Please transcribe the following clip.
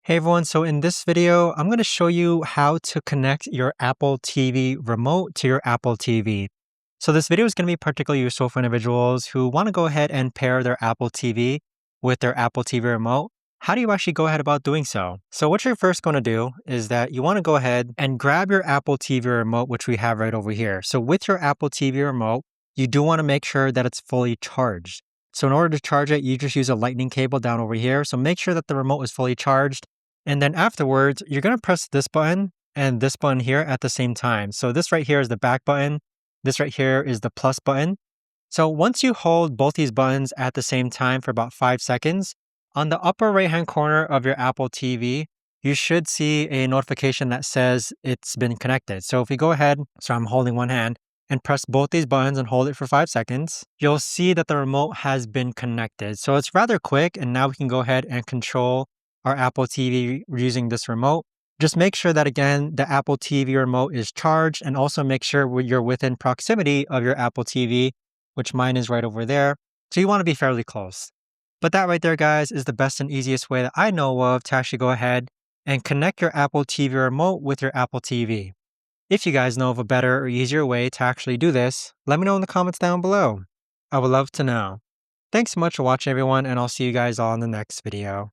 Hey everyone, so in this video, I'm going to show you how to connect your Apple TV remote to your Apple TV. So this video is going to be particularly useful for individuals who want to go ahead and pair their Apple TV with their Apple TV remote. How do you actually go ahead about doing so? So what you're first going to do is that you want to go ahead and grab your Apple TV remote, which we have right over here. So with your Apple TV remote, you do want to make sure that it's fully charged. So in order to charge it, you just use a lightning cable down over here. So make sure that the remote is fully charged. And then afterwards, you're going to press this button and this button here at the same time. So this right here is the back button. This right here is the plus button. So once you hold both these buttons at the same time for about 5 seconds, on the upper right-hand corner of your Apple TV, you should see a notification that says it's been connected. So if we go ahead, so I'm holding one hand, and press both these buttons and hold it for 5 seconds, you'll see that the remote has been connected. So it's rather quick, and now we can go ahead and control our Apple TV using this remote. Just make sure that, again, the Apple TV remote is charged, and also make sure you're within proximity of your Apple TV, which mine is right over there. So you want to be fairly close. But that right there, guys, is the best and easiest way that I know of to actually go ahead and connect your Apple TV remote with your Apple TV. If you guys know of a better or easier way to actually do this, let me know in the comments down below. I would love to know. Thanks so much for watching, everyone, and I'll see you guys all in the next video.